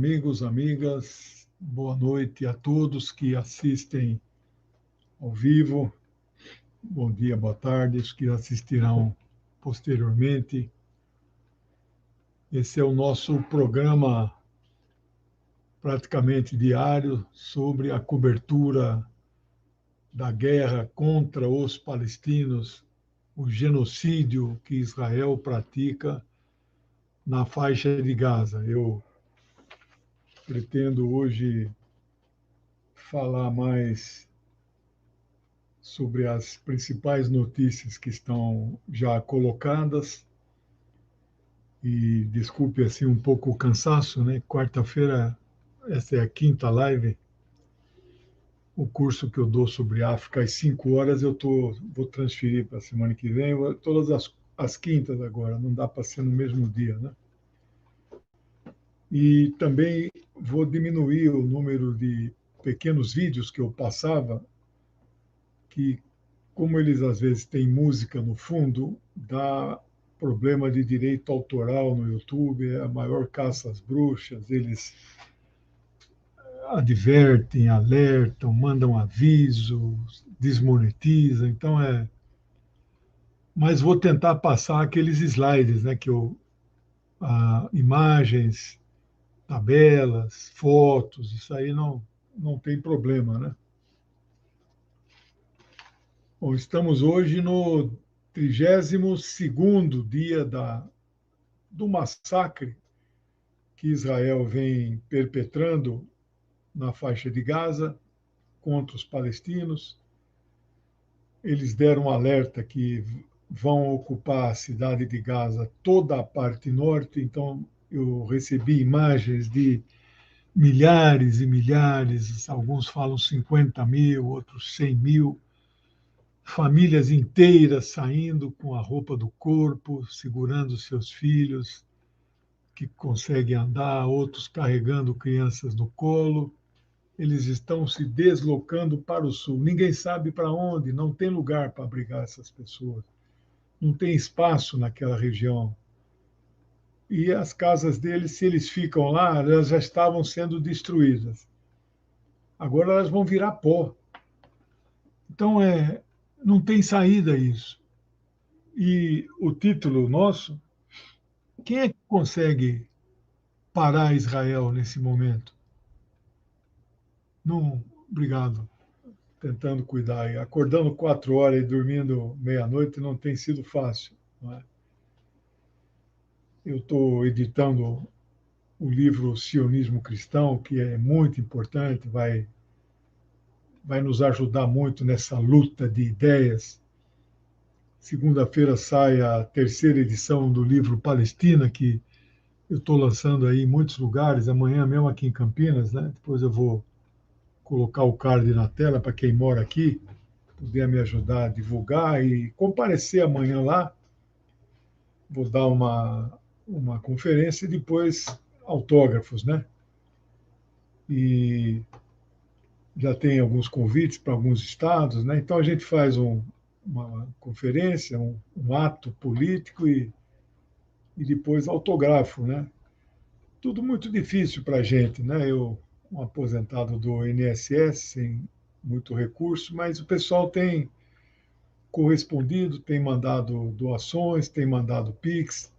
amigos, amigas, boa noite a todos que assistem ao vivo. Bom dia, boa tarde, os que assistirão posteriormente. Esse é o nosso programa praticamente diário sobre a cobertura da guerra contra os palestinos, o genocídio que Israel pratica na faixa de Gaza. Eu pretendo hoje falar mais sobre as principais notícias que estão já colocadas. E desculpe assim um pouco o cansaço, né? Quarta-feira, essa é a quinta live. O curso que eu dou sobre África às 5 horas vou transferir para a semana que vem, todas as quintas agora, não dá para ser no mesmo dia, né? E também vou diminuir o número de pequenos vídeos que eu passava, que, como eles às vezes têm música no fundo, dá problema de direito autoral no YouTube, é a maior caça às bruxas, eles advertem, alertam, mandam avisos, desmonetizam, então é... Mas vou tentar passar aqueles slides, né, imagens, tabelas, fotos, isso aí não tem problema, né? Bom, estamos hoje no 32º dia do massacre que Israel vem perpetrando na faixa de Gaza contra os palestinos. Eles deram um alerta que vão ocupar a cidade de Gaza, toda a parte norte, então eu recebi imagens de milhares e milhares, alguns falam 50 mil, outros 100 mil, famílias inteiras saindo com a roupa do corpo, segurando seus filhos, que conseguem andar, outros carregando crianças no colo. Eles estão se deslocando para o sul. Ninguém sabe para onde, não tem lugar para abrigar essas pessoas. Não tem espaço naquela região. E as casas deles, se eles ficam lá, elas já estavam sendo destruídas. Agora elas vão virar pó. Então, não tem saída isso. E o título nosso, quem é que consegue parar Israel nesse momento? Não, obrigado. Tentando cuidar aí. Acordando 4 horas e dormindo meia-noite não tem sido fácil. Não é? Eu estou editando o livro Sionismo Cristão, que é muito importante, vai nos ajudar muito nessa luta de ideias. Segunda-feira sai a 3ª edição do livro Palestina, que eu estou lançando aí em muitos lugares, amanhã mesmo aqui em Campinas, né? Depois eu vou colocar o card na tela para quem mora aqui, poder me ajudar a divulgar e comparecer amanhã lá. Vou dar uma conferência e depois autógrafos, né? E já tem alguns convites para alguns estados, né? Então a gente faz uma conferência, um ato político e depois autógrafo, né? Tudo muito difícil para a gente, né? Eu, um aposentado do INSS, sem muito recurso, mas o pessoal tem correspondido, tem mandado doações, tem mandado Pix,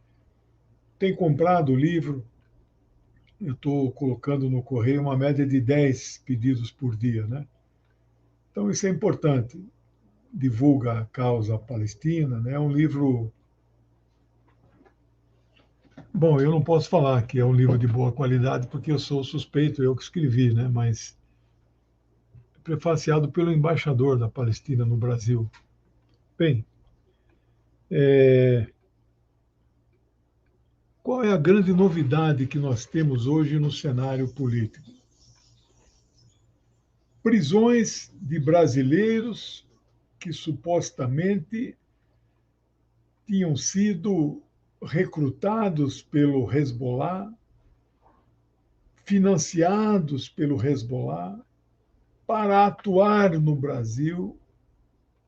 tem comprado o livro. Eu estou colocando no correio uma média de 10 pedidos por dia, né? Então isso é importante. Divulga a causa palestina, né? É um livro... Bom, eu não posso falar que é um livro de boa qualidade porque eu sou suspeito, eu que escrevi, né? Mas prefaciado pelo embaixador da Palestina no Brasil. Bem, qual é a grande novidade que nós temos hoje no cenário político? Prisões de brasileiros que supostamente tinham sido recrutados pelo Hezbollah, financiados pelo Hezbollah, para atuar no Brasil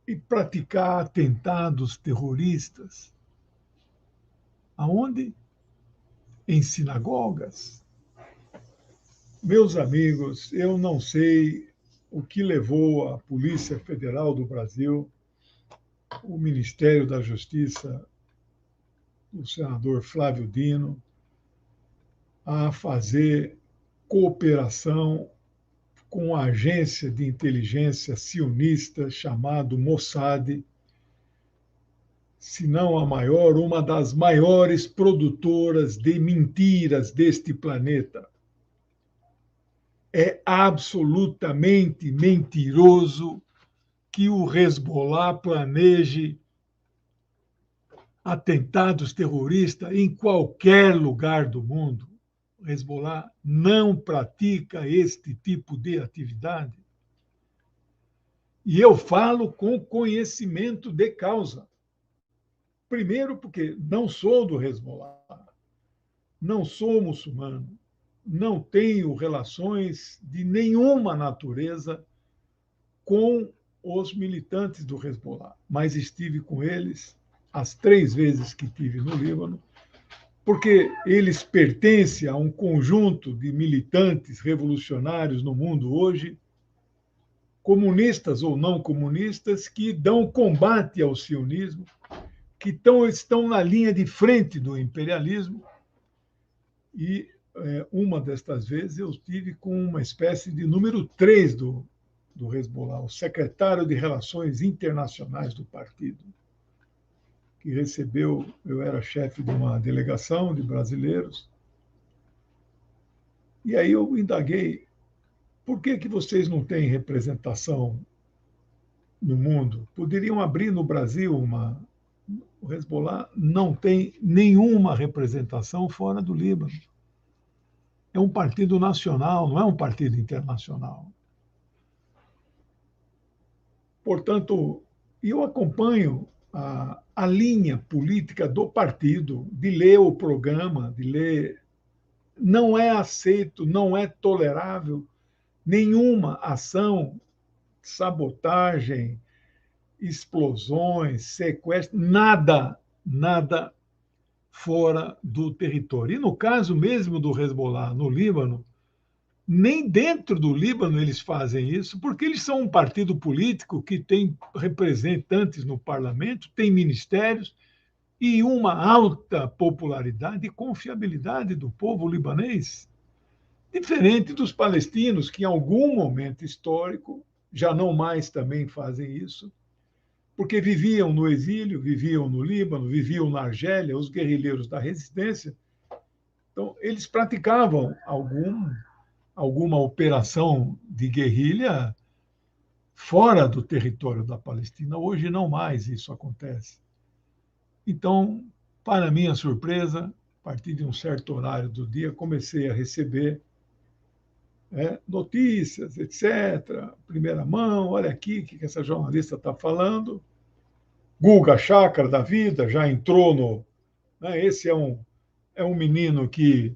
e praticar atentados terroristas. Aonde? Em sinagogas, Meus amigos, eu não sei o que levou a Polícia Federal do Brasil, o Ministério da Justiça, o senador Flávio Dino, a fazer cooperação com a agência de inteligência sionista chamada Mossad, se não a maior, uma das maiores produtoras de mentiras deste planeta. É absolutamente mentiroso que o Hezbollah planeje atentados terroristas em qualquer lugar do mundo. O Hezbollah não pratica este tipo de atividade. E eu falo com conhecimento de causa. Primeiro, porque não sou do Hezbollah, não sou muçulmano, não tenho relações de nenhuma natureza com os militantes do Hezbollah, mas estive com eles as 3 vezes que estive no Líbano, porque eles pertencem a um conjunto de militantes revolucionários no mundo hoje, comunistas ou não comunistas, que dão combate ao sionismo, que estão na linha de frente do imperialismo. E uma destas vezes eu estive com uma espécie de número 3 do Hezbollah, o secretário de Relações Internacionais do partido, que recebeu, eu era chefe de uma delegação de brasileiros, e aí eu indaguei, por que vocês não têm representação no mundo? Poderiam abrir no Brasil uma... O Hezbollah não tem nenhuma representação fora do Líbano. É um partido nacional, não é um partido internacional. Portanto, eu acompanho a linha política do partido, de ler o programa, de ler. Não é aceito, não é tolerável nenhuma ação, sabotagem, explosões, sequestro, nada fora do território. E no caso mesmo do Hezbollah no Líbano, nem dentro do Líbano eles fazem isso, porque eles são um partido político que tem representantes no parlamento, tem ministérios e uma alta popularidade e confiabilidade do povo libanês, diferente dos palestinos, que em algum momento histórico já não mais também fazem isso, porque viviam no exílio, viviam no Líbano, viviam na Argélia, os guerrilheiros da resistência. Então, eles praticavam alguma operação de guerrilha fora do território da Palestina. Hoje não mais isso acontece. Então, para minha surpresa, a partir de um certo horário do dia, comecei a receber notícias, etc. Primeira mão, olha aqui o que essa jornalista está falando. Guga Chakra da vida já entrou no... Esse é um menino que...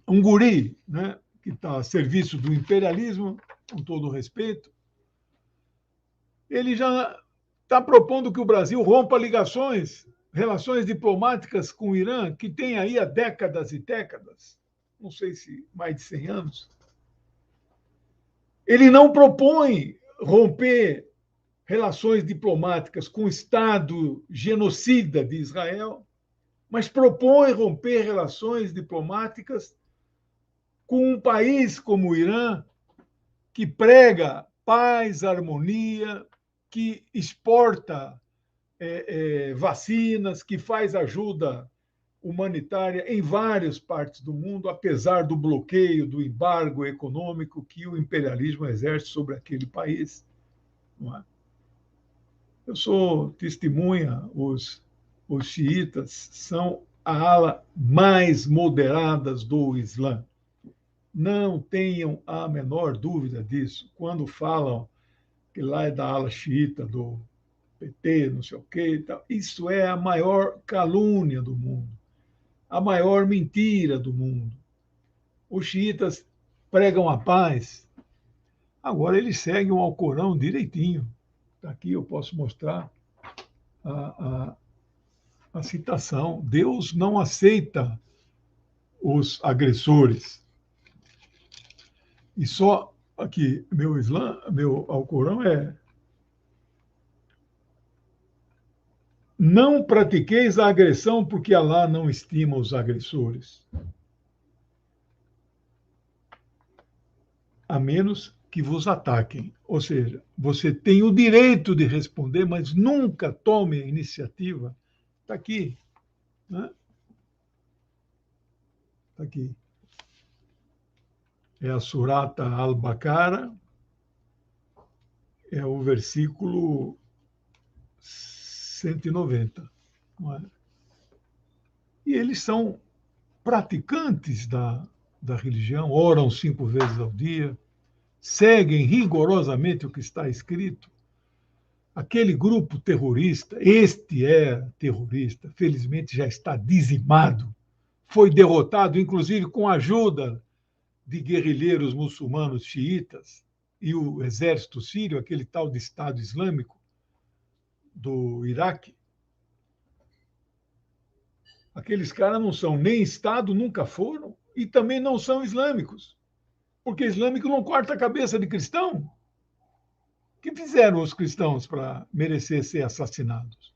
um guri, né, que está a serviço do imperialismo, com todo o respeito. Ele já está propondo que o Brasil rompa relações diplomáticas com o Irã, que tem aí há décadas e décadas, não sei se mais de 100 anos. Ele não propõe romper relações diplomáticas com o Estado genocida de Israel, mas propõe romper relações diplomáticas com um país como o Irã, que prega paz, harmonia, que exporta vacinas, que faz ajuda humanitária em várias partes do mundo, apesar do bloqueio, do embargo econômico que o imperialismo exerce sobre aquele país. Não é? Eu sou testemunha, os xiitas são a ala mais moderada do Islã. Não tenham a menor dúvida disso. Quando falam que lá é da ala xiita, do PT, não sei o quê, e tal, isso é a maior calúnia do mundo, a maior mentira do mundo. Os xiitas pregam a paz, agora eles seguem o Alcorão direitinho. Aqui eu posso mostrar a citação. Deus não aceita os agressores. E só aqui, meu Alcorão é: não pratiqueis a agressão, porque Alá não estima os agressores, a menos que vos ataquem. Ou seja, você tem o direito de responder, mas nunca tome a iniciativa. Está aqui, né? Está aqui. É a Surata Al-Baqarah, é o versículo 190. Não é? E eles são praticantes da religião, oram 5 vezes ao dia, seguem rigorosamente o que está escrito. Aquele grupo terrorista, este é terrorista, felizmente já está dizimado, foi derrotado, inclusive com a ajuda de guerrilheiros muçulmanos xiitas e o exército sírio, aquele tal de Estado Islâmico do Iraque. Aqueles caras não são nem Estado, nunca foram, e também não são islâmicos, porque islâmico não corta a cabeça de cristão. O que fizeram os cristãos para merecer ser assassinados?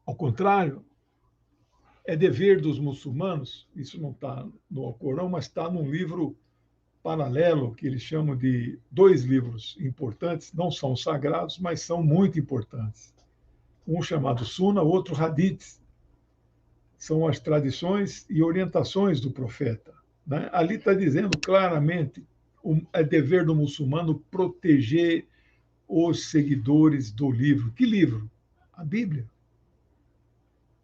Ao contrário, é dever dos muçulmanos, isso não está no Alcorão, mas está num livro paralelo, que eles chamam de 2 livros importantes, não são sagrados, mas são muito importantes. Um chamado Sunna, outro Hadith. São as tradições e orientações do profeta. Né? Ali está dizendo claramente: é dever do muçulmano proteger os seguidores do livro. Que livro? A Bíblia.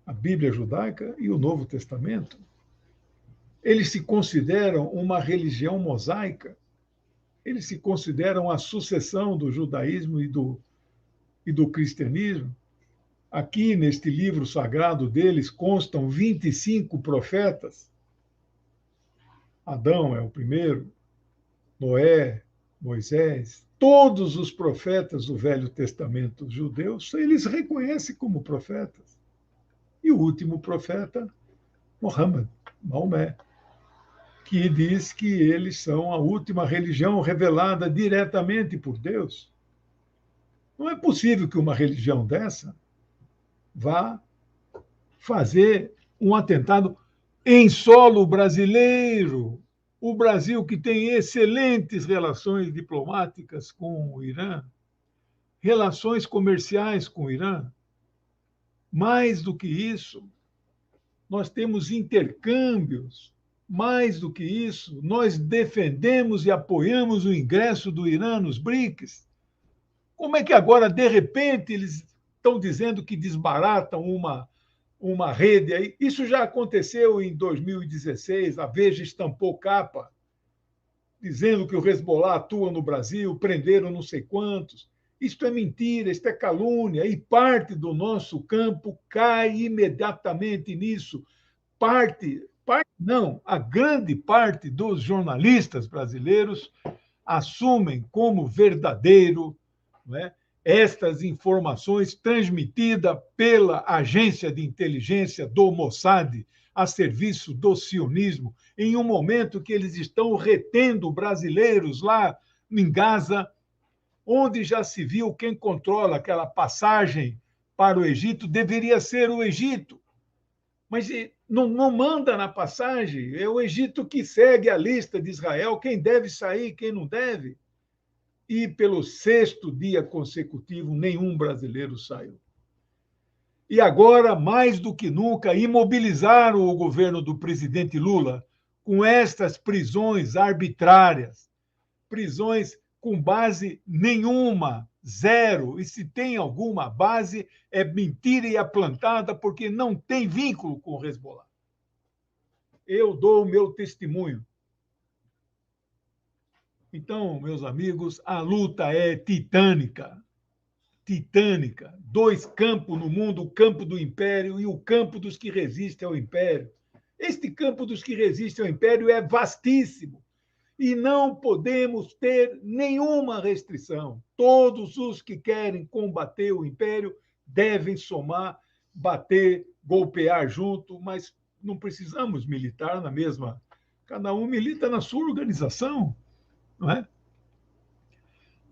A Bíblia judaica e o Novo Testamento. Eles se consideram uma religião mosaica. Eles se consideram a sucessão do judaísmo e do cristianismo. Aqui, neste livro sagrado deles, constam 25 profetas. Adão é o primeiro, Noé, Moisés, todos os profetas do Velho Testamento judeus, eles reconhecem como profetas. E o último profeta, Muhammad, Maomé, que diz que eles são a última religião revelada diretamente por Deus. Não é possível que uma religião dessa vá fazer um atentado em solo brasileiro. O Brasil, que tem excelentes relações diplomáticas com o Irã, relações comerciais com o Irã. Mais do que isso, nós temos intercâmbios. Mais do que isso, nós defendemos e apoiamos o ingresso do Irã nos BRICS. Como é que agora, de repente, eles estão dizendo que desbaratam uma rede aí? Isso já aconteceu em 2016, a Veja estampou capa, dizendo que o Hezbollah atua no Brasil, prenderam não sei quantos. Isto é mentira, isto é calúnia, e parte do nosso campo cai imediatamente nisso. Parte não, a grande parte dos jornalistas brasileiros assumem como verdadeiro, não é, estas informações transmitidas pela agência de inteligência do Mossad a serviço do sionismo, em um momento que eles estão retendo brasileiros lá em Gaza, onde já se viu quem controla aquela passagem para o Egito deveria ser o Egito. Mas não manda na passagem, é o Egito que segue a lista de Israel, quem deve sair, quem não deve. E pelo 6º dia consecutivo, nenhum brasileiro saiu. E agora, mais do que nunca, imobilizaram o governo do presidente Lula com estas prisões arbitrárias, prisões com base nenhuma, zero. E se tem alguma base, é mentira e é plantada porque não tem vínculo com o Hezbollah. Eu dou o meu testemunho. Então, meus amigos, a luta é titânica. Titânica. 2 campos no mundo, o campo do império e o campo dos que resistem ao império. Este campo dos que resistem ao império é vastíssimo e não podemos ter nenhuma restrição. Todos os que querem combater o império devem somar, bater, golpear junto, mas não precisamos militar Cada um milita na sua organização, não é?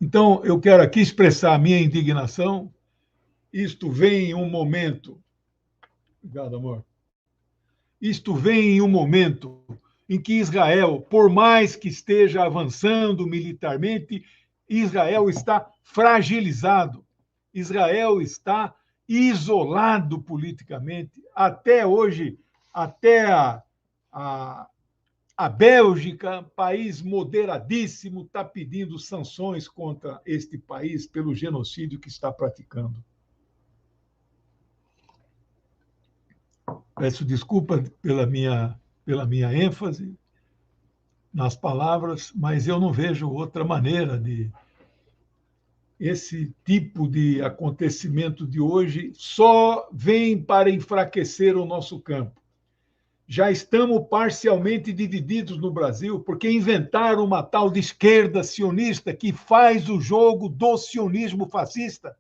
Então, eu quero aqui expressar a minha indignação. Isto vem em um momento. Obrigado, amor. Isto vem em um momento em que Israel, por mais que esteja avançando militarmente, Israel está fragilizado. Israel está isolado politicamente. Até hoje, até a Bélgica, país moderadíssimo, está pedindo sanções contra este país pelo genocídio que está praticando. Peço desculpa pela minha ênfase nas palavras, mas eu não vejo outra maneira de. Esse tipo de acontecimento de hoje só vem para enfraquecer o nosso campo. Já estamos parcialmente divididos no Brasil, porque inventaram uma tal de esquerda sionista que faz o jogo do sionismo fascista,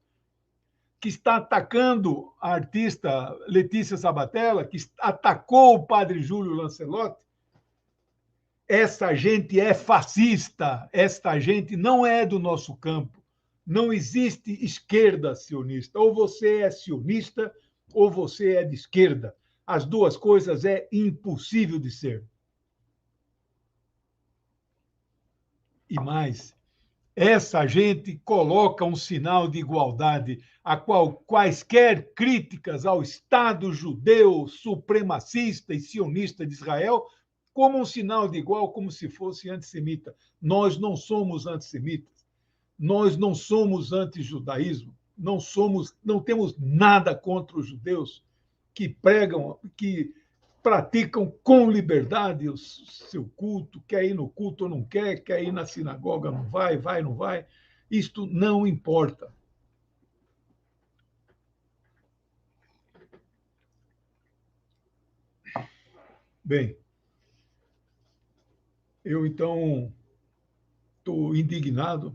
que está atacando a artista Letícia Sabatella, que atacou o padre Júlio Lancelotti. Essa gente é fascista, esta gente não é do nosso campo. Não existe esquerda sionista. Ou você é sionista, ou você é de esquerda. As duas coisas é impossível de ser. E mais, essa gente coloca um sinal de igualdade a qual quaisquer críticas ao Estado judeu supremacista e sionista de Israel como um sinal de igual, como se fosse antissemita. Nós não somos antissemitas. Nós não somos anti-judaísmo. Não temos nada contra os judeus que pregam, que praticam com liberdade o seu culto, quer ir no culto ou não quer ir na sinagoga, não vai, não vai. Isto não importa. Bem, eu então estou indignado.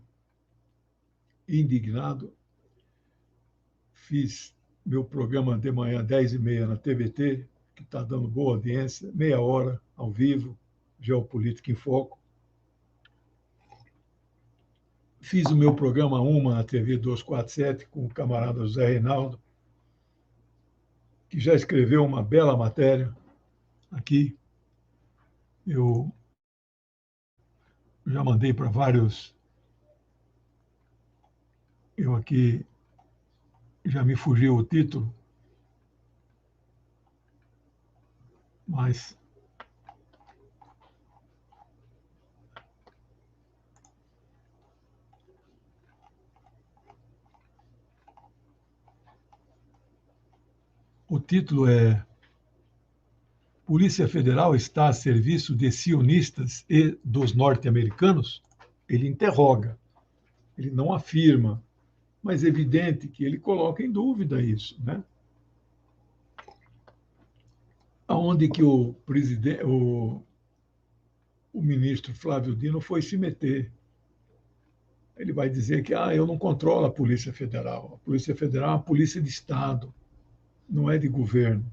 Fiz meu programa de manhã, 10h30, na TVT, que está dando boa audiência, meia hora ao vivo, Geopolítica em Foco. Fiz o meu programa Uma na TV 247 com o camarada José Reinaldo, que já escreveu uma bela matéria aqui. Eu já mandei para vários. Eu aqui já me fugiu o título, mas o título é Polícia Federal está a serviço de sionistas e dos norte-americanos? Ele interroga, ele não afirma, mas é evidente que ele coloca em dúvida isso, né? Aonde que o presidente, o ministro Flávio Dino foi se meter? Ele vai dizer que eu não controlo a Polícia Federal. A Polícia Federal é uma polícia de Estado, não é de governo.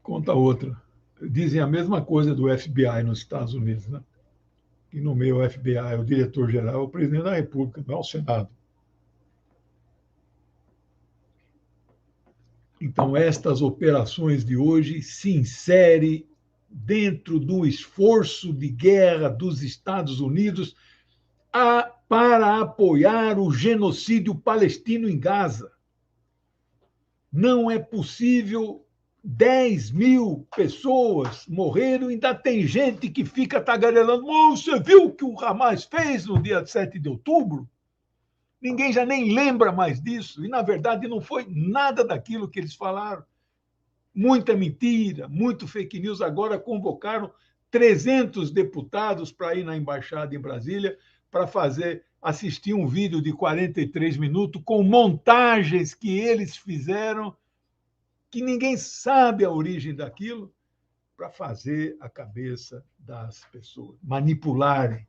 Conta outra. Dizem a mesma coisa do FBI nos Estados Unidos, né? Que nomeia o FBI, o diretor-geral, é o presidente da República, não é o Senado. Então, estas operações de hoje se inserem dentro do esforço de guerra dos Estados Unidos para apoiar o genocídio palestino em Gaza. Não é possível 10.000 pessoas morreram, ainda tem gente que fica tagarelando. Você viu o que o Hamas fez no dia 7 de outubro? Ninguém já nem lembra mais disso. E, na verdade, não foi nada daquilo que eles falaram. Muita mentira, muito fake news. Agora convocaram 300 deputados para ir na embaixada em Brasília para assistir um vídeo de 43 minutos com montagens que eles fizeram que ninguém sabe a origem daquilo, para fazer a cabeça das pessoas, manipularem.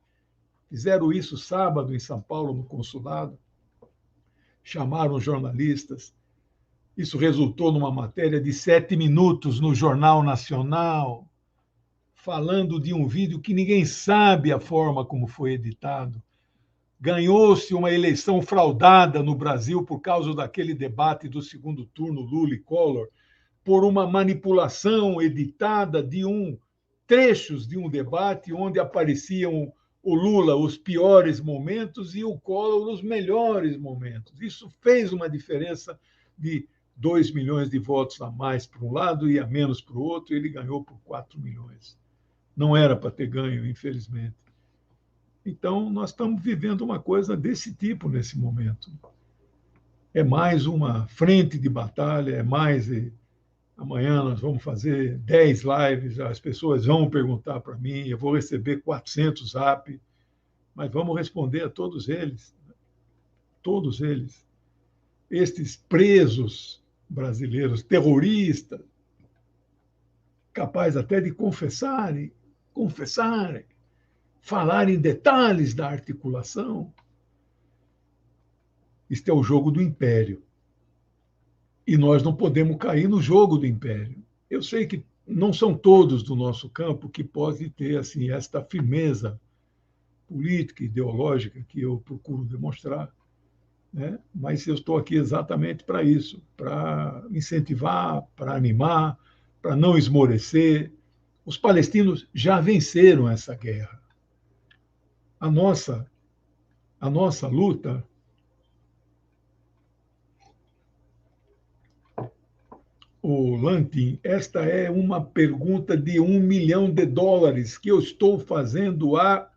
Fizeram isso sábado em São Paulo, no consulado, chamaram jornalistas Isso resultou numa matéria de 7 minutos no Jornal Nacional, falando de um vídeo que ninguém sabe a forma como foi editado. Ganhou-se uma eleição fraudada no Brasil por causa daquele debate do segundo turno Lula e Collor, por uma manipulação editada de trechos de um debate onde apareciam o Lula os piores momentos e o Collor os melhores momentos. Isso fez uma diferença de 2 milhões de votos a mais para um lado e a menos para o outro, e ele ganhou por 4 milhões. Não era para ter ganho, infelizmente. Então, nós estamos vivendo uma coisa desse tipo nesse momento. É mais uma frente de batalha, é mais. Amanhã nós vamos fazer 10 lives, as pessoas vão perguntar para mim, eu vou receber 400 zap, mas vamos responder a todos eles. Todos eles. Estes presos brasileiros, terroristas, capazes até de confessarem, falar em detalhes da articulação. Isto é o jogo do império. E nós não podemos cair no jogo do império. Eu sei que não são todos do nosso campo que podem ter assim esta firmeza política, ideológica que eu procuro demonstrar, né? Mas eu estou aqui exatamente para isso, para incentivar, para animar, para não esmorecer. Os palestinos já venceram essa guerra. A nossa luta o Lantin, esta é uma pergunta de $1 milhão que eu estou fazendo há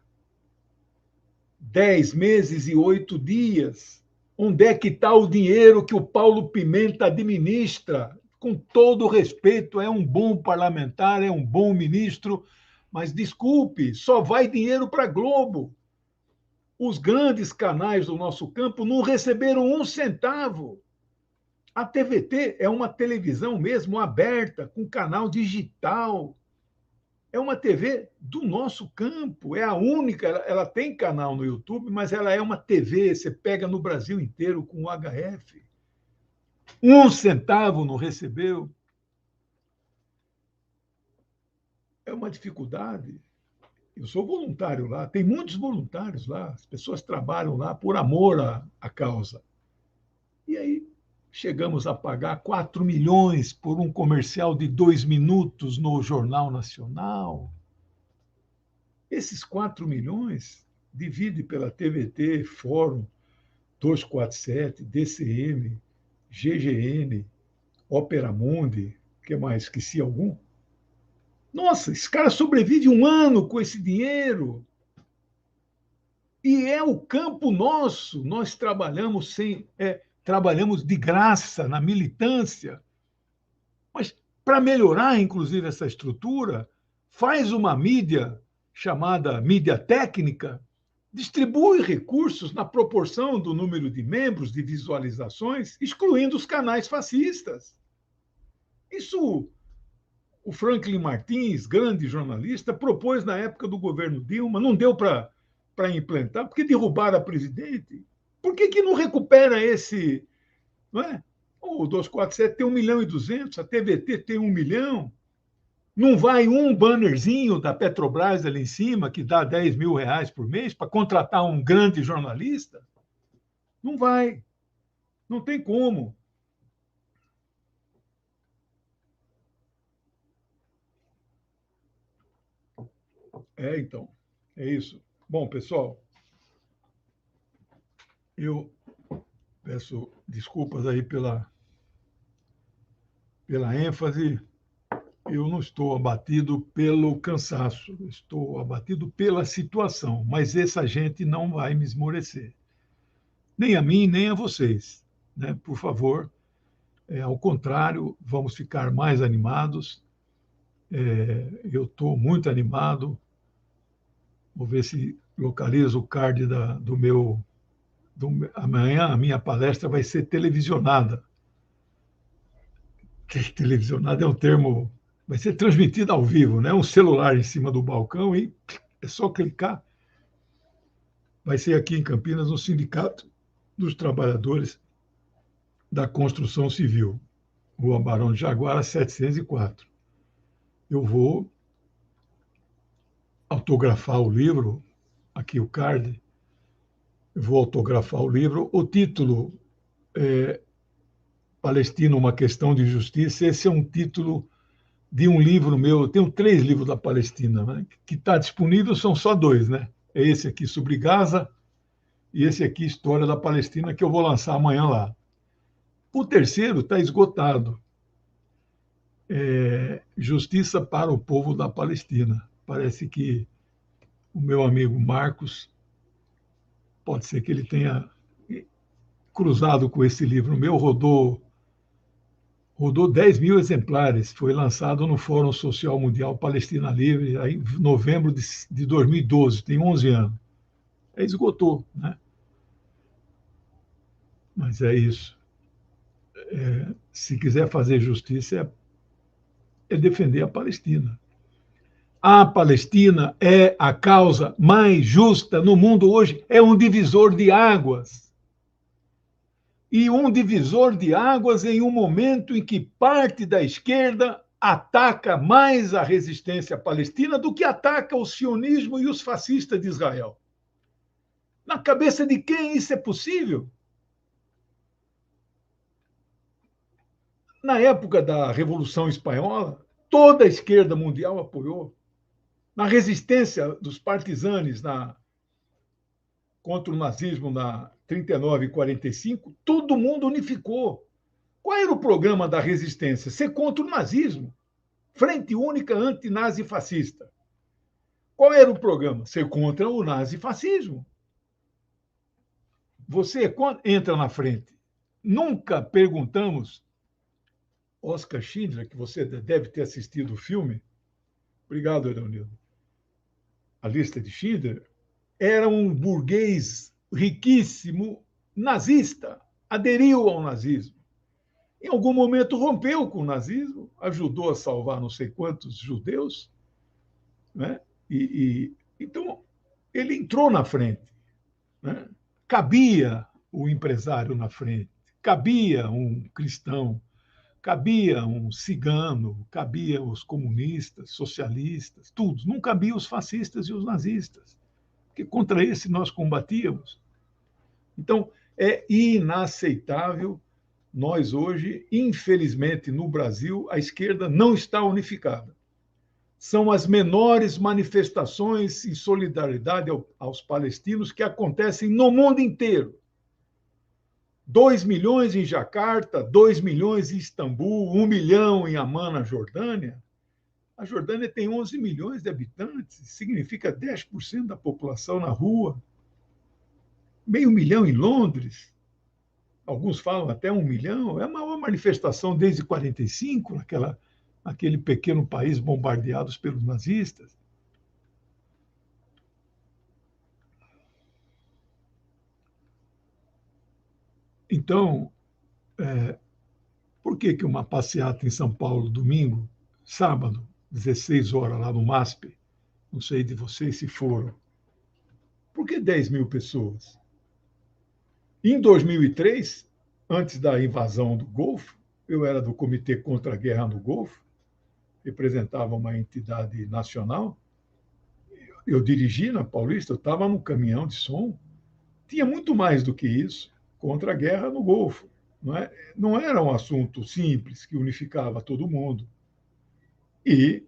10 meses e 8 dias. Onde é que está o dinheiro que o Paulo Pimenta administra? Com todo respeito, é um bom parlamentar, é um bom ministro, mas desculpe, só vai dinheiro para a Globo. Os grandes canais do nosso campo não receberam um centavo. A TVT é uma televisão mesmo aberta, com canal digital. É uma TV do nosso campo, é a única, ela tem canal no YouTube, mas ela é uma TV, você pega no Brasil inteiro com UHF. Um centavo não recebeu. É uma dificuldade. Eu sou voluntário lá, tem muitos voluntários lá, as pessoas trabalham lá por amor à causa. E aí chegamos a pagar 4 milhões por um comercial de 2 minutos no Jornal Nacional. Esses 4 milhões divide pela TVT, Fórum 247, DCM, GGN, Opera Mundi, o que mais? Esqueci algum? Nossa, esse cara sobrevive um ano com esse dinheiro. E é o campo nosso. Nós trabalhamos trabalhamos de graça na militância. Mas para melhorar, inclusive, essa estrutura, faz uma mídia chamada mídia técnica, distribui recursos na proporção do número de membros, de visualizações, excluindo os canais fascistas. Isso o Franklin Martins, grande jornalista, propôs na época do governo Dilma, não deu para implantar, porque derrubaram a presidente. Por que não recupera esse? Não é? O 247 tem 1.200.000, a TVT tem 1 milhão. Não vai um bannerzinho da Petrobras ali em cima, que dá R$10 mil por mês, para contratar um grande jornalista? Não vai. Não tem como. Então, é isso. Bom, pessoal, eu peço desculpas aí pela ênfase. Eu não estou abatido pelo cansaço, estou abatido pela situação, mas essa gente não vai me esmorecer. Nem a mim, nem a vocês. Né? Por favor, ao contrário, vamos ficar mais animados. Eu estou muito animado. Vou ver se localizo o card do meu. Amanhã a minha palestra vai ser televisionada. Televisionada é um termo. Vai ser transmitida ao vivo, né? Um celular em cima do balcão e é só clicar. Vai ser aqui em Campinas, no Sindicato dos Trabalhadores da Construção Civil. Rua Barão de Jaguara, 704. Eu vou autografar o livro, aqui o card, eu vou autografar o livro. O título é Palestina, uma questão de justiça. Esse é um título de um livro meu. Eu tenho 3 livros da Palestina, né? Que está disponível, são só 2, né? É esse aqui sobre Gaza e esse aqui, História da Palestina, que eu vou lançar amanhã lá. O terceiro está esgotado. Justiça para o povo da Palestina. Parece que o meu amigo Marcos, pode ser que ele tenha cruzado com esse livro meu, rodou 10 mil exemplares, foi lançado no Fórum Social Mundial Palestina Livre, aí, em novembro de 2012, tem 11 anos. Esgotou, né? Mas é isso. Se quiser fazer justiça, é defender a Palestina. A Palestina é a causa mais justa no mundo hoje, é um divisor de águas. E um divisor de águas em um momento em que parte da esquerda ataca mais a resistência palestina do que ataca o sionismo e os fascistas de Israel. Na cabeça de quem isso é possível? Na época da Revolução Espanhola, toda a esquerda mundial apoiou. Na resistência dos partisanes contra o nazismo na 39 e 45, todo mundo unificou. Qual era o programa da resistência? Ser contra o nazismo. Frente Única Antinazifascista. Qual era o programa? Ser contra o nazifascismo. Você entra na frente. Nunca perguntamos, Oscar Schindler, que você deve ter assistido o filme, obrigado, Leonildo, A Lista de Schindler, era um burguês riquíssimo nazista, aderiu ao nazismo. Em algum momento rompeu com o nazismo, ajudou a salvar não sei quantos judeus, né? Então, ele entrou na frente. Né? Cabia o empresário na frente, cabia um cristão, cabia um cigano, cabia os comunistas, socialistas, tudo. Não cabia os fascistas e os nazistas, porque contra esse nós combatíamos. Então, é inaceitável nós hoje, infelizmente, no Brasil, a esquerda não está unificada. São as menores manifestações em solidariedade aos palestinos que acontecem no mundo inteiro. 2 milhões em Jacarta, 2 milhões em Istambul, 1 milhão em Amman, na Jordânia. A Jordânia tem 11 milhões de habitantes, significa 10% da população na rua. 500 mil em Londres, alguns falam até 1 milhão. É a maior manifestação desde 45, naquele pequeno país bombardeados pelos nazistas. Então, por que uma passeata em São Paulo, domingo, sábado, 16 horas, lá no MASP, não sei de vocês se foram, por que 10 mil pessoas? Em 2003, antes da invasão do Golfo, eu era do Comitê contra a Guerra no Golfo, representava uma entidade nacional, eu dirigi na Paulista, eu estava no caminhão de som, tinha muito mais do que isso contra a guerra no Golfo. Não era um assunto simples que unificava todo mundo. E,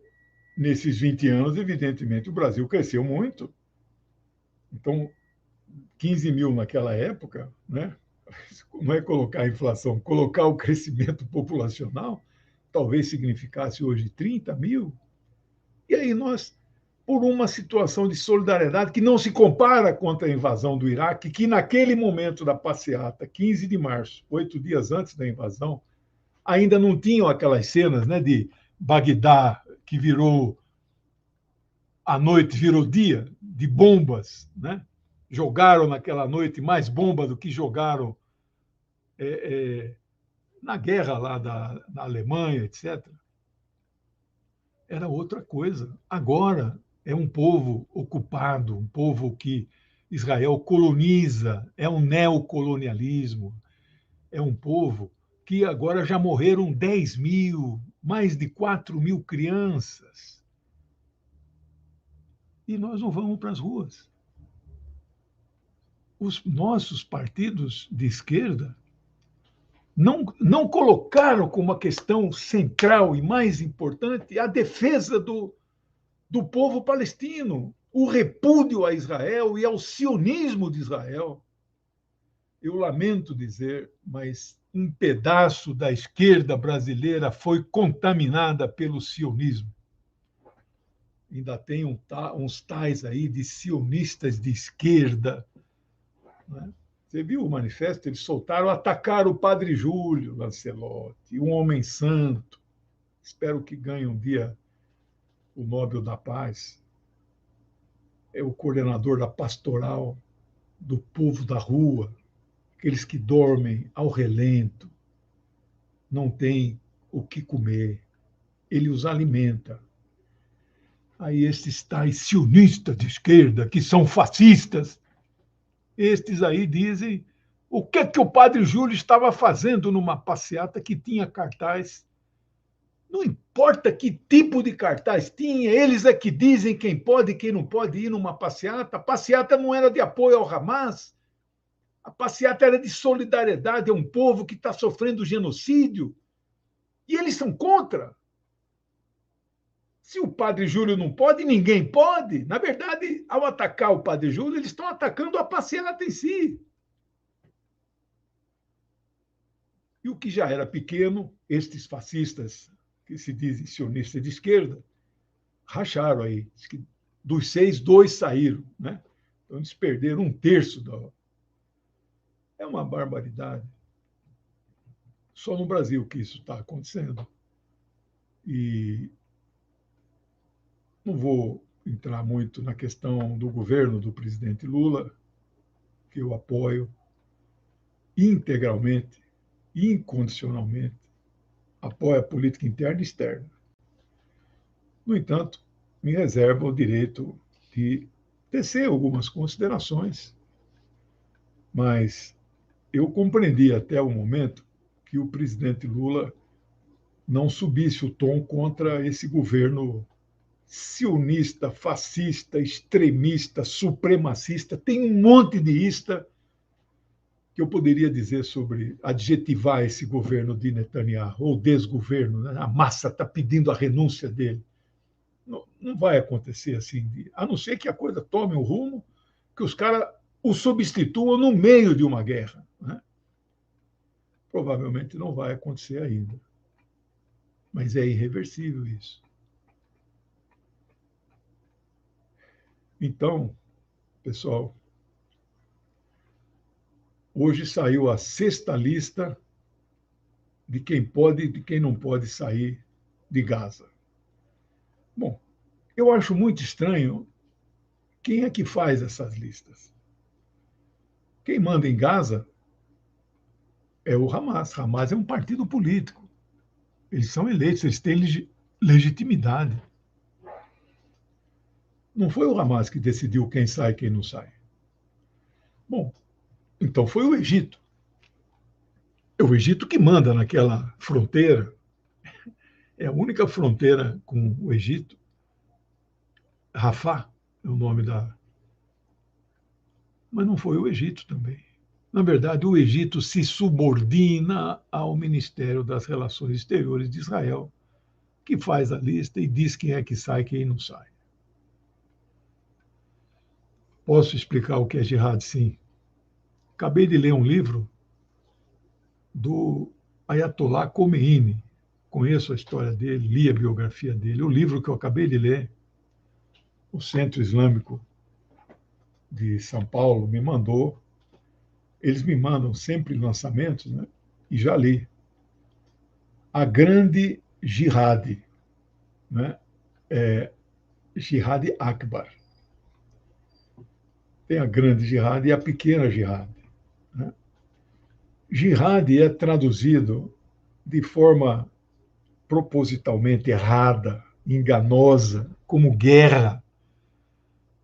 nesses 20 anos, evidentemente, o Brasil cresceu muito. Então, 15 mil naquela época, né? Não é colocar a inflação, colocar o crescimento populacional, talvez significasse hoje 30 mil. E aí nós, por uma situação de solidariedade que não se compara contra a invasão do Iraque, que naquele momento da passeata, 15 de março, 8 dias antes da invasão, ainda não tinham aquelas cenas, né, de Bagdá, que virou a noite, virou dia, de bombas, né? Jogaram naquela noite mais bomba do que jogaram na guerra lá na Alemanha, etc. Era outra coisa. Agora é um povo ocupado, um povo que Israel coloniza, é um neocolonialismo, é um povo que agora já morreram 10 mil, mais de 4 mil crianças. E nós não vamos para as ruas. Os nossos partidos de esquerda não colocaram como uma questão central e mais importante a defesa do povo palestino, o repúdio a Israel e ao sionismo de Israel. Eu lamento dizer, mas um pedaço da esquerda brasileira foi contaminada pelo sionismo. Ainda tem uns tais aí de sionistas de esquerda. Né? Você viu o manifesto? Eles soltaram, atacaram o padre Júlio Lancelotti, um homem santo. Espero que ganhe um dia o Nobel da Paz. É o coordenador da pastoral do povo da rua, aqueles que dormem ao relento, não têm o que comer. Ele os alimenta. Aí esses tais sionistas de esquerda, que são fascistas, estes aí dizem o que o padre Júlio estava fazendo numa passeata que tinha cartaz. Não importa que tipo de cartaz tinha, eles é que dizem quem pode e quem não pode ir numa passeata. A passeata não era de apoio ao Hamas, a passeata era de solidariedade a um povo que está sofrendo genocídio. E eles são contra. Se o padre Júlio não pode, ninguém pode. Na verdade, ao atacar o padre Júlio, eles estão atacando a passeata em si. E o que já era pequeno, estes fascistas, que se dizem sionistas de esquerda, racharam aí. Dos 6, 2 saíram. Né? Então, eles perderam 1/3 da. É uma barbaridade. Só no Brasil que isso está acontecendo. E não vou entrar muito na questão do governo do presidente Lula, que eu apoio integralmente, incondicionalmente, apoio a política interna e externa. No entanto, me reservo o direito de tecer algumas considerações, mas eu compreendi até o momento que o presidente Lula não subisse o tom contra esse governo sionista, fascista, extremista, supremacista. Tem um monte de ista que eu poderia dizer sobre adjetivar esse governo de Netanyahu, ou desgoverno. Né? A massa está pedindo a renúncia dele. Não vai acontecer assim, a não ser que a coisa tome um rumo que os caras o substituam no meio de uma guerra. Né? Provavelmente não vai acontecer ainda. Mas é irreversível isso. Então, pessoal, hoje saiu a 6ª lista de quem pode e de quem não pode sair de Gaza. Bom, eu acho muito estranho quem é que faz essas listas. Quem manda em Gaza é o Hamas. Hamas é um partido político. Eles são eleitos, eles têm legitimidade. Não foi o Hamas que decidiu quem sai e quem não sai. Bom, então foi o Egito. É o Egito que manda naquela fronteira. É a única fronteira com o Egito. Rafah é o nome da. Mas não foi o Egito também. Na verdade, o Egito se subordina ao Ministério das Relações Exteriores de Israel, que faz a lista e diz quem é que sai e quem não sai. Posso explicar o que é jihad, sim. Acabei de ler um livro do Ayatollah Khomeini. Conheço a história dele, li a biografia dele. O livro que eu acabei de ler, o Centro Islâmico de São Paulo me mandou. Eles me mandam sempre lançamentos, né? E já li. A Grande Jihad, né? Jihad Akbar. Tem a Grande Jihad e a Pequena Jihad. Né? Jihad é traduzido de forma propositalmente errada, enganosa, como guerra.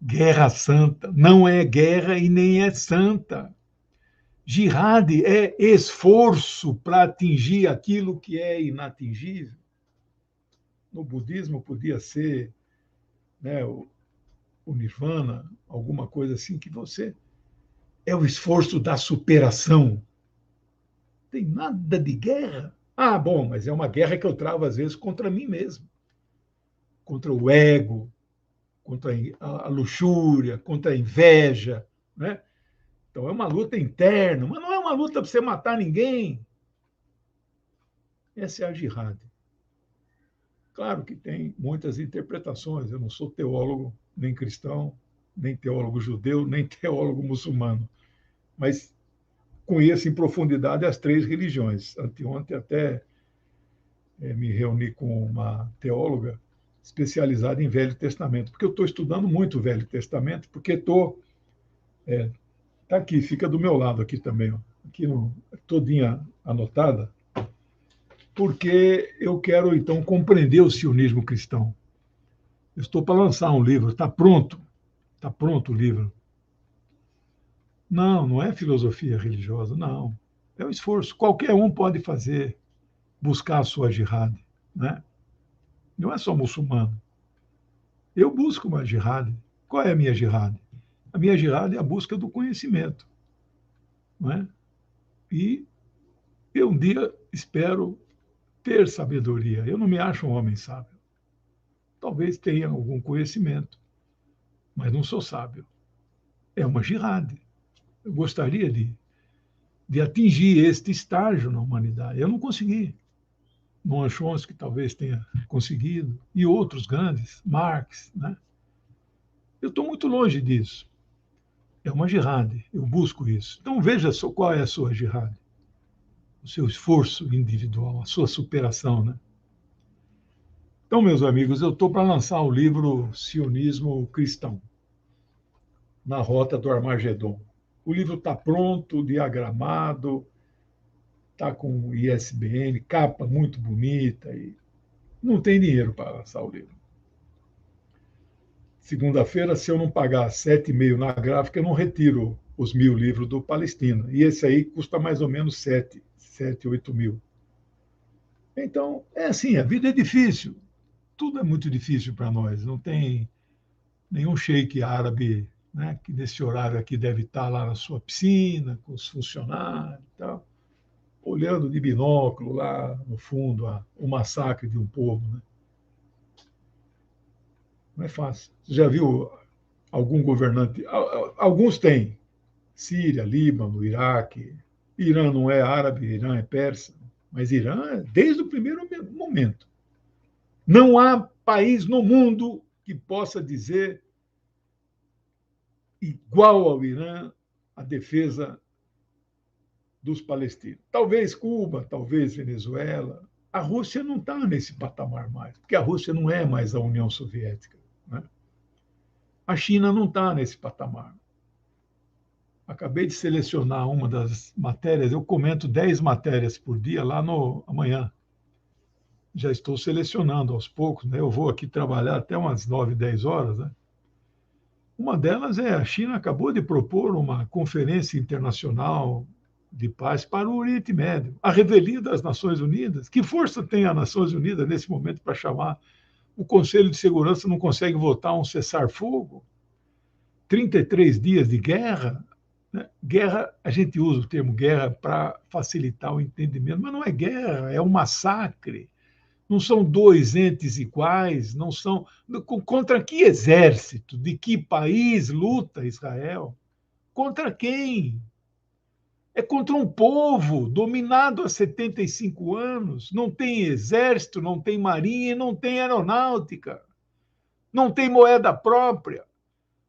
Guerra santa. Não é guerra e nem é santa. Jihad é esforço para atingir aquilo que é inatingível. No budismo podia ser, né, o nirvana, alguma coisa assim, que você é o esforço da superação. Tem nada de guerra. Ah, bom, mas é uma guerra que eu travo às vezes contra mim mesmo, contra o ego, contra a luxúria, contra a inveja, né? Então é uma luta interna, mas não é uma luta para você matar ninguém. Essa é a jihad. Claro que tem muitas interpretações. Eu não sou teólogo nem cristão, nem teólogo judeu, nem teólogo muçulmano, mas conheço em profundidade as três religiões. Anteontem até me reuni com uma teóloga especializada em Velho Testamento, porque eu estou estudando muito o Velho Testamento, porque estou... Está aqui, fica do meu lado aqui também, ó, aqui no, todinha anotada, porque eu quero, então, compreender o sionismo cristão. Eu estou para lançar um livro, está pronto o livro. Não, não é filosofia religiosa, não. É um esforço. Qualquer um pode fazer, buscar a sua jihad, né? Não é só muçulmano. Eu busco uma jihad. Qual é a minha jihad? A minha jihad é a busca do conhecimento, não é? E eu um dia espero ter sabedoria. Eu não me acho um homem sábio. Talvez tenha algum conhecimento, mas não sou sábio. É uma jihad. Eu gostaria de atingir este estágio na humanidade. Eu não consegui. Noam Chomsky talvez tenha conseguido, e outros grandes, Marx, né? Eu estou muito longe disso. É uma jihad, eu busco isso. Então veja só qual é a sua jihad, o seu esforço individual, a sua superação, né? Então, meus amigos, eu estou para lançar o livro Sionismo Cristão, na Rota do Armagedon. O livro está pronto, diagramado, está com ISBN, capa muito bonita, e não tem dinheiro para lançar o livro. Segunda-feira, se eu não pagar 7,5 na gráfica, eu não retiro os 1.000 livros do Palestina. E esse aí custa mais ou menos 7, 8 mil. Então, é assim, a vida é difícil. Tudo é muito difícil para nós. Não tem nenhum sheik árabe, né, que nesse horário aqui deve estar lá na sua piscina, com os funcionários e tal, olhando de binóculo lá no fundo o massacre de um povo, né? Não é fácil. Você já viu algum governante? Alguns têm. Síria, Líbano, Iraque. Irã não é árabe, Irã é persa. Mas Irã é desde o primeiro momento. Não há país no mundo que possa dizer igual ao Irã a defesa dos palestinos. Talvez Cuba, talvez Venezuela. A Rússia não está nesse patamar mais, porque a Rússia não é mais a União Soviética, né? A China não está nesse patamar. Acabei de selecionar uma das matérias, eu comento 10 matérias por dia lá no amanhã. Já estou selecionando aos poucos, né? Eu vou aqui trabalhar até umas 9, 10 horas, né? Uma delas é a China acabou de propor uma conferência internacional de paz para o Oriente Médio, a revelia das Nações Unidas. Que força tem as Nações Unidas nesse momento para chamar? O Conselho de Segurança não consegue votar um cessar-fogo? 33 dias de guerra? Né? Guerra, a gente usa o termo guerra para facilitar o entendimento, mas não é guerra, é um massacre. Não são dois entes iguais, não são. Contra que exército? De que país luta Israel? Contra quem? É contra um povo dominado há 75 anos, não tem exército, não tem marinha, não tem aeronáutica, não tem moeda própria,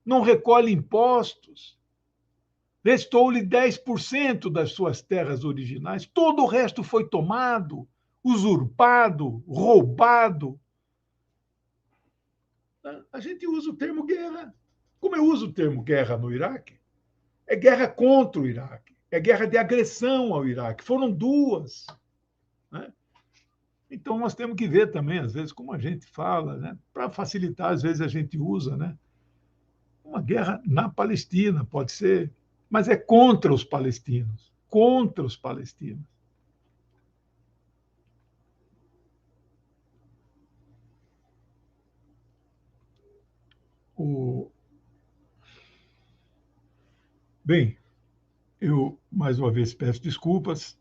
não recolhe impostos. Restou-lhe 10% das suas terras originais, todo o resto foi tomado, usurpado, roubado. A gente usa o termo guerra. Como eu uso o termo guerra no Iraque, é guerra contra o Iraque, é guerra de agressão ao Iraque. Foram duas, né? Então nós temos que ver também, às vezes, como a gente fala, né? Para facilitar, às vezes a gente usa, né? Uma guerra na Palestina, pode ser, mas é contra os palestinos. contra os palestinos. Bem, eu mais uma vez peço desculpas.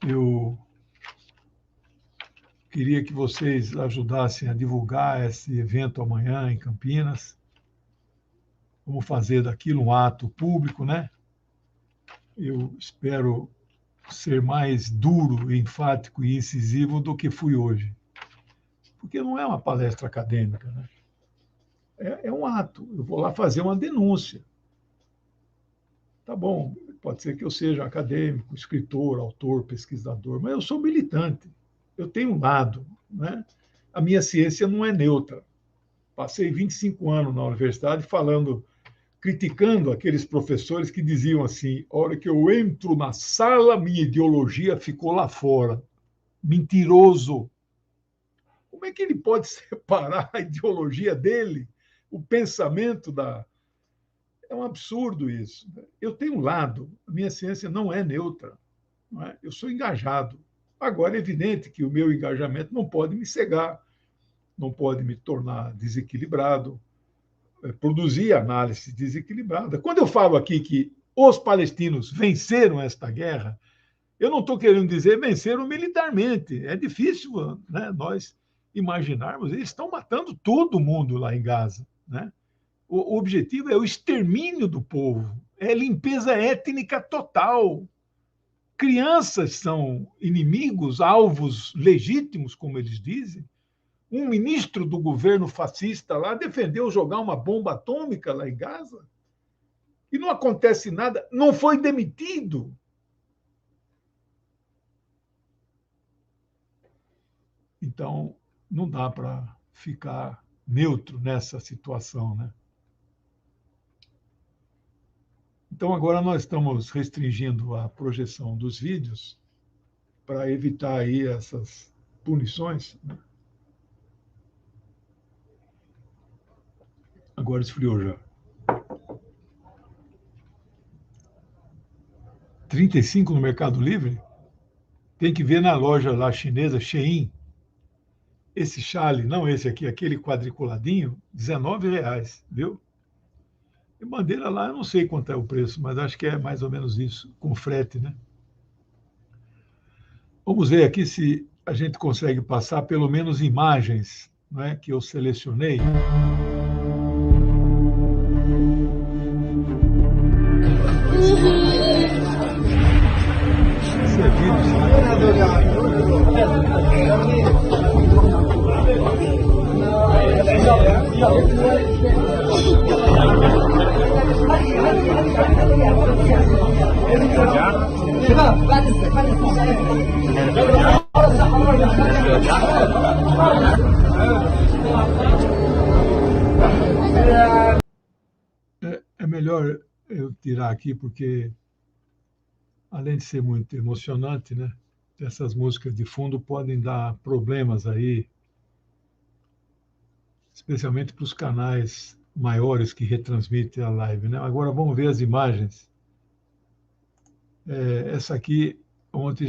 Eu queria que vocês ajudassem a divulgar esse evento amanhã em Campinas. Vamos fazer daquilo um ato público, né? Eu espero ser mais duro, enfático e incisivo do que fui hoje. Porque não é uma palestra acadêmica, né? É um ato. Eu vou lá fazer uma denúncia. Tá bom, pode ser que eu seja acadêmico, escritor, autor, pesquisador, mas eu sou militante. Eu tenho um lado, né? A minha ciência não é neutra. Passei 25 anos na universidade criticando aqueles professores que diziam assim: a hora que eu entro na sala, minha ideologia ficou lá fora. Mentiroso. Como é que ele pode separar a ideologia dele, o pensamento da. É um absurdo isso. Eu tenho um lado, a minha ciência não é neutra. Não é? Eu sou engajado. Agora, é evidente que o meu engajamento não pode me cegar, não pode me tornar desequilibrado, produzir análise desequilibrada. Quando eu falo aqui que os palestinos venceram esta guerra, eu não estou querendo dizer venceram militarmente. É difícil, né, nós imaginarmos. Eles estão matando todo mundo lá em Gaza. Né? O objetivo é o extermínio do povo, é limpeza étnica total. Crianças são inimigos, alvos legítimos, como eles dizem. Um ministro do governo fascista lá defendeu jogar uma bomba atômica lá em Gaza. E não acontece nada, não foi demitido. Então, não dá para ficar neutro nessa situação, né? Então, agora nós estamos restringindo a projeção dos vídeos para evitar aí essas punições. Né? Agora esfriou já. 35 no Mercado Livre? Tem que ver na loja lá chinesa, Shein. Esse chale, não esse aqui, aquele quadriculadinho, R$19, viu? E bandeira lá, eu não sei quanto é o preço, mas acho que é mais ou menos isso, com frete, né? Vamos ver aqui se a gente consegue passar pelo menos imagens, né, que eu selecionei. Esse é é melhor eu tirar aqui, porque, além de ser muito emocionante, né, essas músicas de fundo podem dar problemas aí, especialmente para os canais maiores que retransmitem a live. Né? Agora vamos ver as imagens. Essa aqui, ontem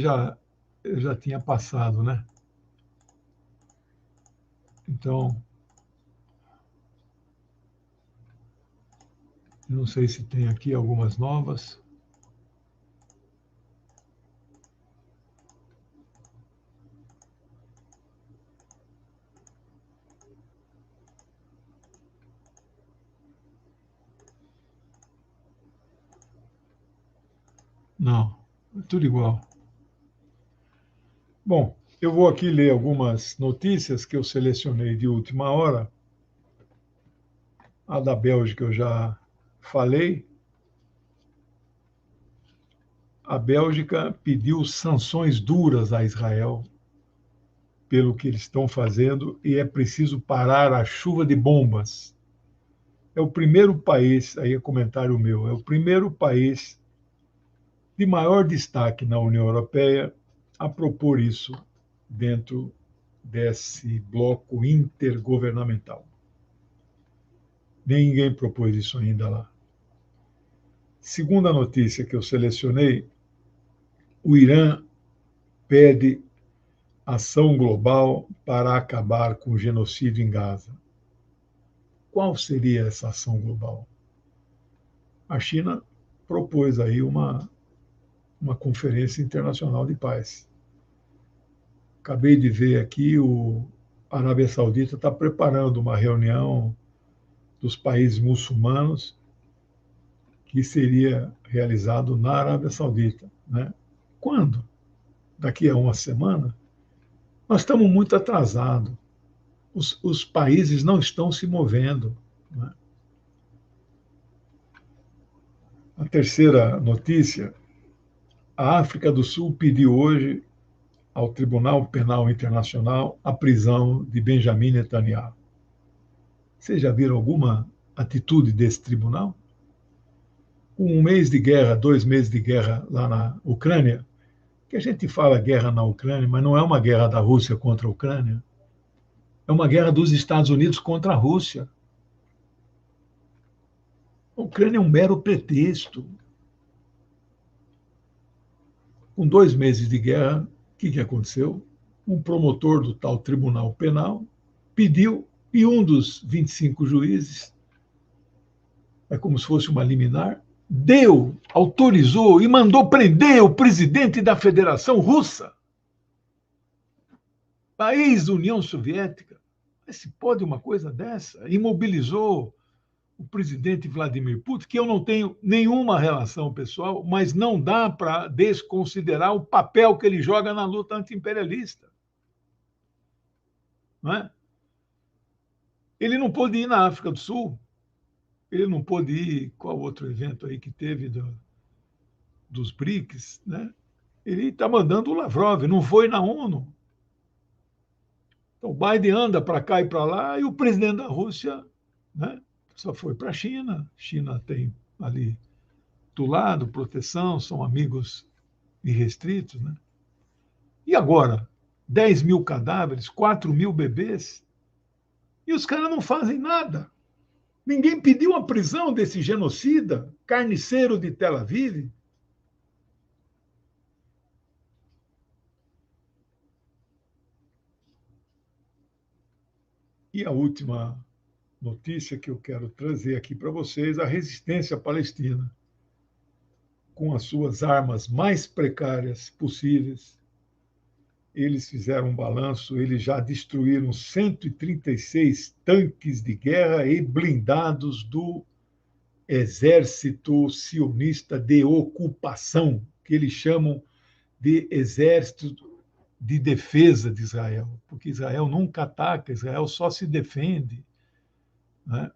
eu já tinha passado, né? Então, não sei se tem aqui algumas novas. Não, é tudo igual. Bom, eu vou aqui ler algumas notícias que eu selecionei de última hora. A da Bélgica eu já falei. A Bélgica pediu sanções duras a Israel pelo que eles estão fazendo e é preciso parar a chuva de bombas. É o primeiro país, aí é comentário meu, é o primeiro país de maior destaque na União Europeia a propor isso dentro desse bloco intergovernamental. Ninguém propôs isso ainda lá. Segunda notícia que eu selecionei O Irã pede ação global para acabar com o genocídio em Gaza. Qual seria essa ação global? A China propôs aí uma conferência internacional de paz. Acabei de ver aqui, a Arábia Saudita está preparando uma reunião dos países muçulmanos que seria realizado na Arábia Saudita. Né? Quando? Daqui a uma semana? Nós estamos muito atrasados. Os países não estão se movendo. Né? A terceira notícia: a África do Sul pediu hoje ao Tribunal Penal Internacional a prisão de Benjamin Netanyahu. Vocês já viram alguma atitude desse tribunal? Com um mês de guerra, 2 meses de guerra lá na Ucrânia, que a gente fala guerra na Ucrânia, mas não é uma guerra da Rússia contra a Ucrânia, é uma guerra dos Estados Unidos contra a Rússia. A Ucrânia é um mero pretexto. Com 2 meses de guerra, o que aconteceu? Um promotor do tal Tribunal Penal pediu, e um dos 25 juízes, é como se fosse uma liminar, deu, autorizou e mandou prender o presidente da Federação Russa, país da União Soviética. Mas se pode uma coisa dessa? Imobilizou o presidente Vladimir Putin, que eu não tenho nenhuma relação pessoal, mas não dá para desconsiderar o papel que ele joga na luta anti-imperialista. Não é? Ele não pôde ir na África do Sul, ele não pôde ir, qual outro evento aí que teve dos BRICS, né? Ele está mandando o Lavrov, não foi na ONU. Então, o Biden anda para cá e para lá, e o presidente da Rússia, né, só foi para a China. China tem ali do lado proteção, são amigos irrestritos. Né? E agora? 10 mil cadáveres, 4 mil bebês, e os caras não fazem nada. Ninguém pediu a prisão desse genocida, carniceiro de Tel Aviv. E a última notícia que eu quero trazer aqui para vocês: a resistência palestina, com as suas armas mais precárias possíveis. Eles fizeram um balanço, eles já destruíram 136 tanques de guerra e blindados do exército sionista de ocupação, que eles chamam de exército de defesa de Israel, porque Israel nunca ataca, Israel só se defende. Né?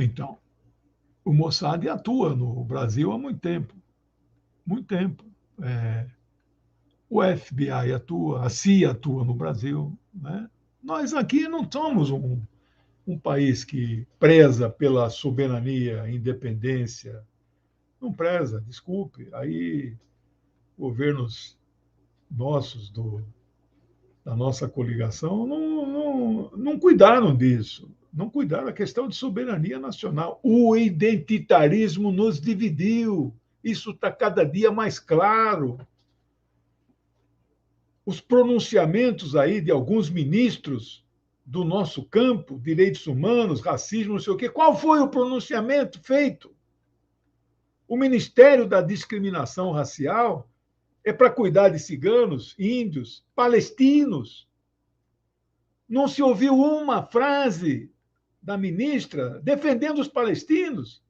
Então, o Mossad atua no Brasil há muito tempo. Muito tempo. O FBI atua, a CIA atua no Brasil. Né? Nós aqui não somos um país que preza pela soberania, independência. Não preza, desculpe. Aí, governos nossos, da nossa coligação, não cuidaram disso. Não cuidaram da questão de soberania nacional. O identitarismo nos dividiu. Isso está cada dia mais claro. Os pronunciamentos aí de alguns ministros do nosso campo, direitos humanos, racismo, não sei o quê, qual foi o pronunciamento feito? O Ministério da Discriminação Racial é para cuidar de ciganos, índios, palestinos. Não se ouviu uma frase da ministra defendendo os palestinos,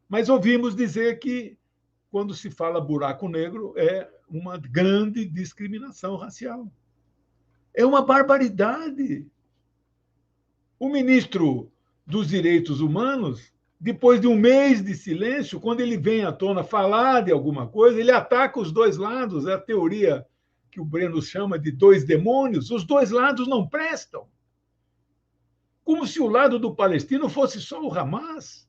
mas ouvimos dizer que, quando se fala buraco negro, é uma grande discriminação racial. É uma barbaridade. O ministro dos Direitos Humanos, depois de um mês de silêncio, quando ele vem à tona falar de alguma coisa, ele ataca os dois lados. É a teoria que o Breno chama de dois demônios. Os dois lados não prestam. Como se o lado do palestino fosse só o Hamas.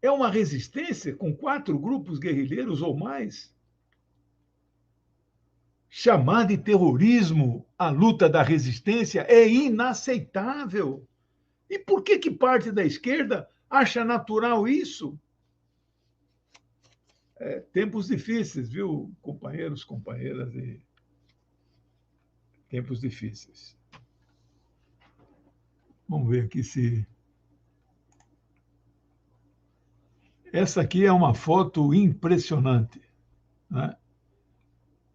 É uma resistência com 4 grupos guerrilheiros ou mais. Chamar de terrorismo a luta da resistência é inaceitável. E por que parte da esquerda acha natural isso? Tempos difíceis, viu, companheiros, companheiras, e tempos difíceis. Vamos ver aqui se... Essa aqui é uma foto impressionante, né?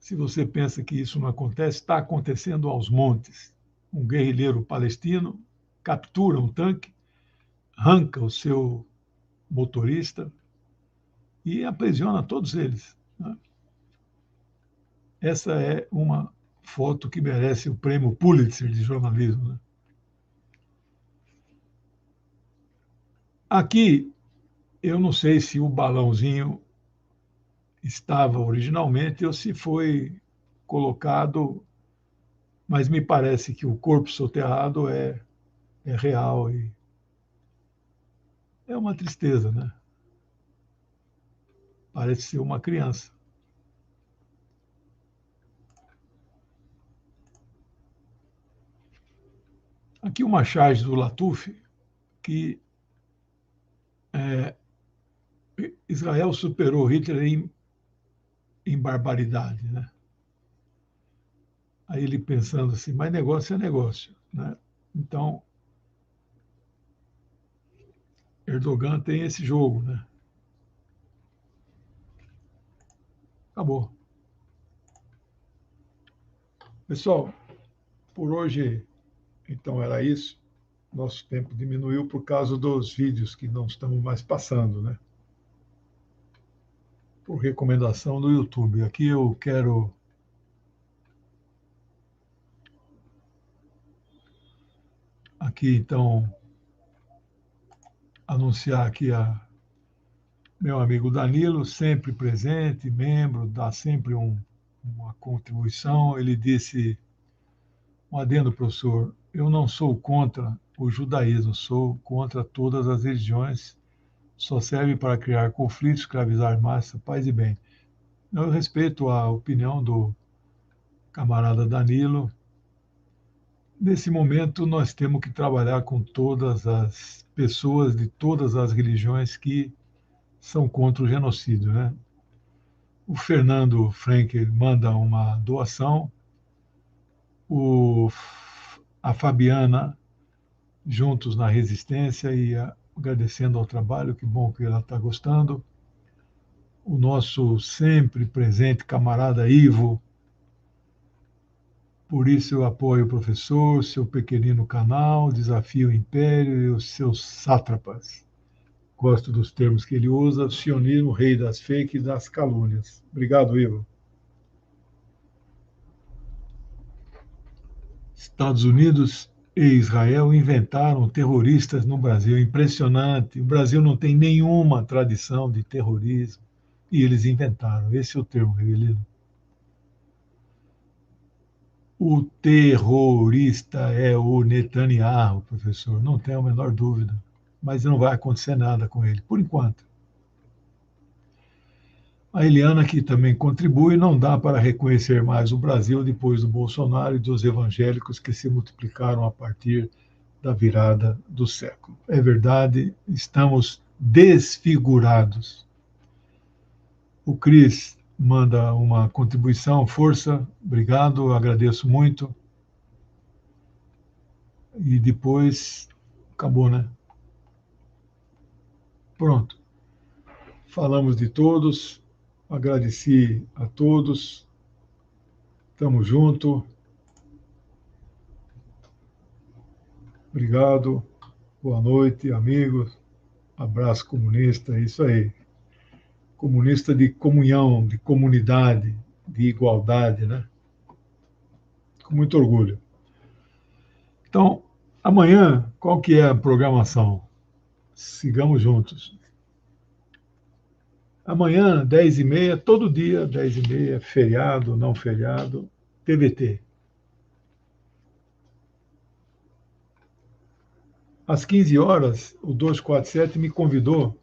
Se você pensa que isso não acontece, está acontecendo aos montes. Um guerrilheiro palestino captura um tanque, arranca o seu motorista e aprisiona todos eles, né? Essa é uma foto que merece o prêmio Pulitzer de jornalismo, né? Aqui, eu não sei se o balãozinho estava originalmente ou se foi colocado, mas me parece que o corpo soterrado é real e é uma tristeza, né? Parece ser uma criança. Aqui uma charge do Latuf que Israel superou Hitler em barbaridade, né? Aí ele pensando assim, mas negócio é negócio, né? Então, Erdogan tem esse jogo, né? Acabou. Pessoal, por hoje, então, era isso. Nosso tempo diminuiu por causa dos vídeos que não estamos mais passando, né? Por recomendação do YouTube. Aqui eu quero então anunciar aqui a meu amigo Danilo, sempre presente, membro, dá sempre uma contribuição. Ele disse, um adendo, professor, eu não sou contra o judaísmo, sou contra todas as religiões, só serve para criar conflitos, escravizar massa, paz e bem. Eu respeito a opinião do camarada Danilo. Nesse momento, nós temos que trabalhar com todas as pessoas de todas as religiões que são contra o genocídio, né? O Fernando Frenkel manda uma doação, a Fabiana, juntos na resistência e agradecendo ao trabalho, que bom que ela está gostando. O nosso sempre presente camarada Ivo, por isso eu apoio o professor, seu pequenino canal, desafio o império e os seus sátrapas. Gosto dos termos que ele usa, sionismo, rei das fakes e das calúnias. Obrigado, Ivo. Estados Unidos e Israel inventaram terroristas no Brasil. Impressionante. O Brasil não tem nenhuma tradição de terrorismo e eles inventaram. Esse é o termo, Revelino. O terrorista é o Netanyahu, professor, não tenho a menor dúvida. Mas não vai acontecer nada com ele, por enquanto. A Eliana, que também contribui, não dá para reconhecer mais o Brasil depois do Bolsonaro e dos evangélicos que se multiplicaram a partir da virada do século. É verdade, estamos desfigurados. O Cris manda uma contribuição, força, obrigado, agradeço muito. E depois, acabou, né? Pronto. Falamos de todos, agradeci a todos, estamos juntos. Obrigado, boa noite, amigos. Abraço comunista, é isso aí. Comunista de comunhão, de comunidade, de igualdade, né? Com muito orgulho. Então, amanhã, qual que é a programação? Sigamos juntos. Amanhã, 10h30, todo dia, 10h30, feriado, não feriado, TVT. Às 15 horas, o 247 me convidou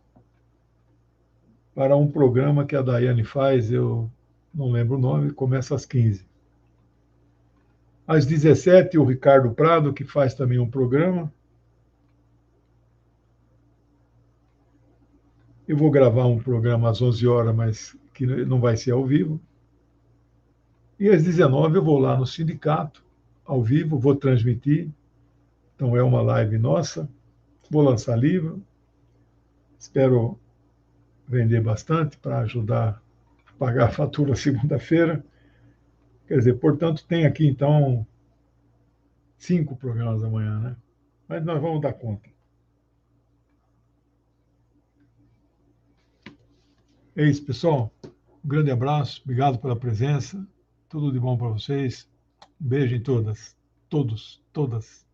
para um programa que a Daiane faz, eu não lembro o nome, começa às 15. Às 17, o Ricardo Prado, que faz também um programa. Eu vou gravar um programa às 11 horas, mas que não vai ser ao vivo. E às 19 eu vou lá no sindicato, ao vivo, vou transmitir. Então é uma live nossa. Vou lançar livro. Espero vender bastante para ajudar a pagar a fatura segunda-feira. Quer dizer, portanto, tem aqui então 5 programas amanhã, né? Mas nós vamos dar conta. É isso, pessoal. Um grande abraço, obrigado pela presença. Tudo de bom para vocês. Um beijo em todas, todos, todas.